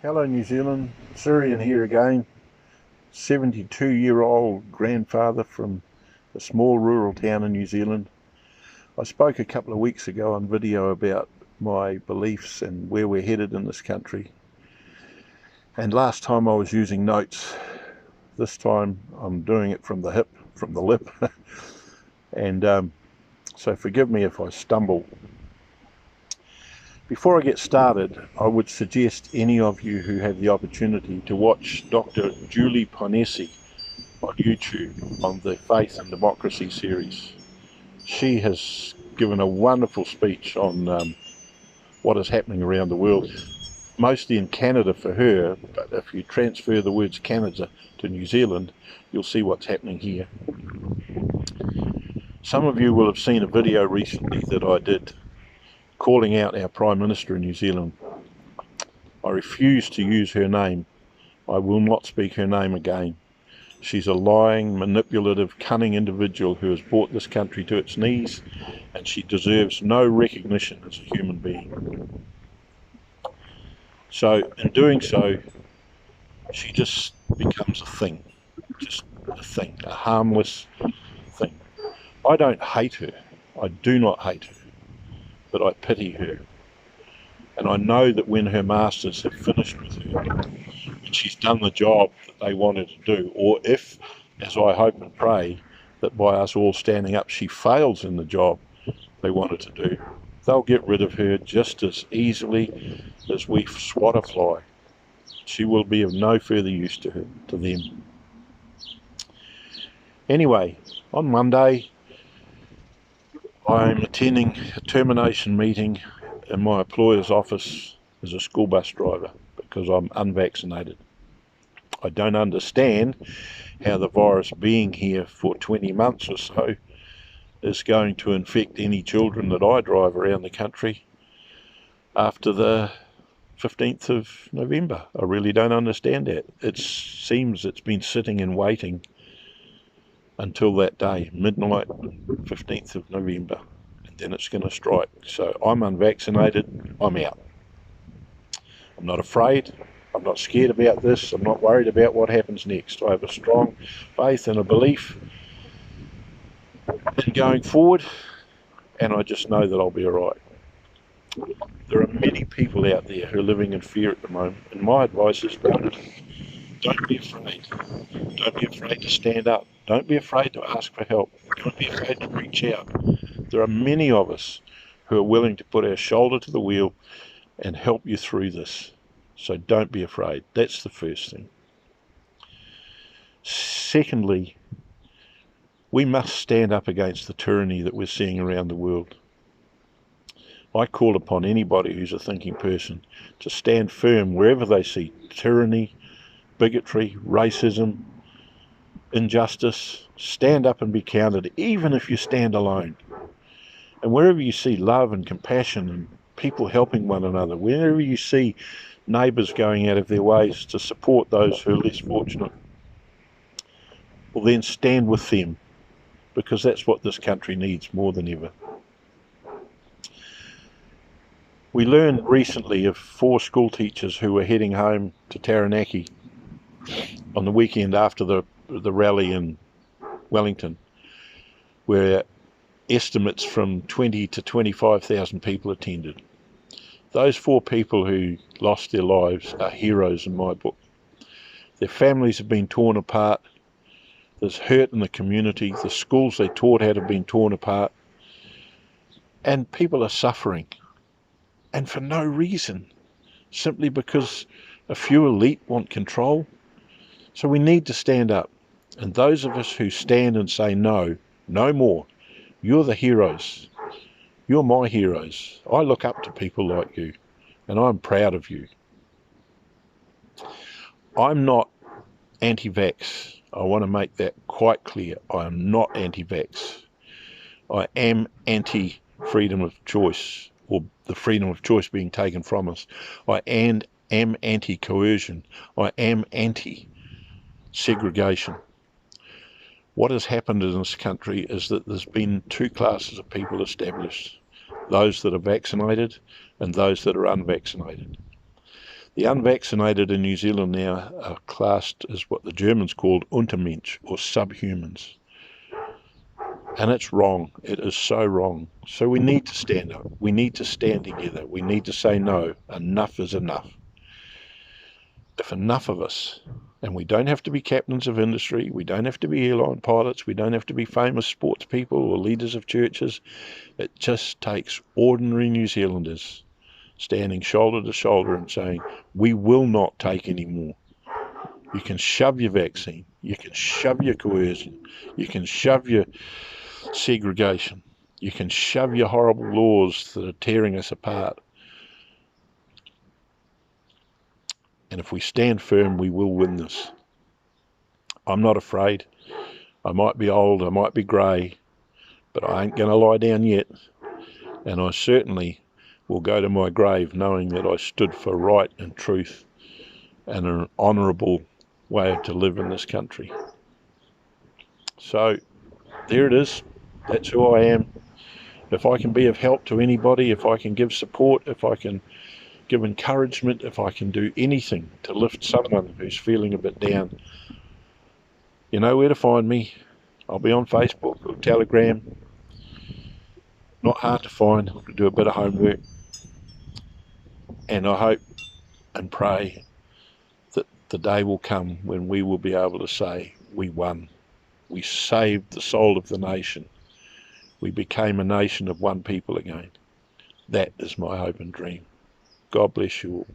Hello New Zealand, Syrian here again, 72-year-old grandfather from a small rural town in New Zealand. I spoke a couple of weeks ago on video about my beliefs and where we're headed in this country. And last time I was using notes. This time I'm doing it from the hip, from the lip. and so forgive me if I stumble. Before I get started, I would suggest any of you who have the opportunity to watch Dr. Julie Ponesi on YouTube on the Faith and Democracy series. She has given a wonderful speech on what is happening around the world, mostly in Canada for her, but if you transfer the words Canada to New Zealand, you'll see what's happening here. Some of you will have seen a video recently that I did calling out our Prime Minister in New Zealand. I refuse to use her name. I will not speak her name again. She's a lying, manipulative, cunning individual who has brought this country to its knees, and she deserves no recognition as a human being. So, in doing so, she just becomes a thing. Just a thing, a harmless thing. I don't hate her. I do not hate her. But I pity her. And I know that when her masters have finished with her, and she's done the job that they wanted to do, or if, as I hope and pray, that by us all standing up she fails in the job they wanted to do, they'll get rid of her just as easily as we swat a fly. She will be of no further use to them. Anyway, on Monday, I'm attending a termination meeting in my employer's office as a school bus driver because I'm unvaccinated. I don't understand how the virus being here for 20 months or so is going to infect any children that I drive around the country after the 15th of November. I really don't understand that. It seems it's been sitting and waiting until that day, midnight, 15th of November, and then it's going to strike. So I'm unvaccinated, I'm out. I'm not afraid, I'm not scared about this, I'm not worried about what happens next. I have a strong faith and a belief in going forward, and I just know that I'll be alright. There are many people out there who are living in fear at the moment, and my advice is don't be afraid. Don't be afraid to stand up. Don't be afraid to ask for help. Don't be afraid to reach out. There are many of us who are willing to put our shoulder to the wheel and help you through this. So don't be afraid. That's the first thing. Secondly, we must stand up against the tyranny that we're seeing around the world. I call upon anybody who's a thinking person to stand firm wherever they see tyranny, bigotry, racism, injustice. Stand up and be counted, even if you stand alone. And wherever you see love and compassion and people helping one another, wherever you see neighbours going out of their ways to support those who are less fortunate, well then stand with them, because that's what this country needs more than ever. We learned recently of 4 school teachers who were heading home to Taranaki on the weekend after the rally in Wellington, where estimates from 20 to 25,000 people attended. Those 4 people who lost their lives are heroes in my book. Their families have been torn apart. There's hurt in the community. The schools they taught at have been torn apart. And people are suffering. And for no reason. Simply because a few elite want control. So we need to stand up. And those of us who stand and say no, no more, you're the heroes. You're my heroes. I look up to people like you, and I'm proud of you. I'm not anti-vax. I want to make that quite clear. I am not anti-vax. I am anti-freedom of choice, or the freedom of choice being taken from us. I am anti-coercion. I am anti-segregation. What has happened in this country is that there's been 2 classes of people established, those that are vaccinated and those that are unvaccinated. The unvaccinated in New Zealand now are classed as what the Germans called Untermensch, or subhumans. And it's wrong. It is so wrong. So we need to stand up. We need to stand together. We need to say no. Enough is enough. If enough of us, and we don't have to be captains of industry, we don't have to be airline pilots, we don't have to be famous sports people or leaders of churches, it just takes ordinary New Zealanders standing shoulder to shoulder and saying, we will not take any more. You can shove your vaccine, you can shove your coercion, you can shove your segregation, you can shove your horrible laws that are tearing us apart. And if we stand firm, we will win this. I'm not afraid. I might be old, I might be grey, but I ain't going to lie down yet. And I certainly will go to my grave knowing that I stood for right and truth and an honourable way to live in this country. So there it is. That's who I am. If I can be of help to anybody, if I can give support, if I can give encouragement, if I can do anything to lift someone who's feeling a bit down, you know where to find me. I'll be on Facebook or Telegram. Not hard to find. I'll do a bit of homework. And I hope and pray that the day will come when we will be able to say, we won. We saved the soul of the nation. We became a nation of one people again. That is my hope and dream. God bless you all.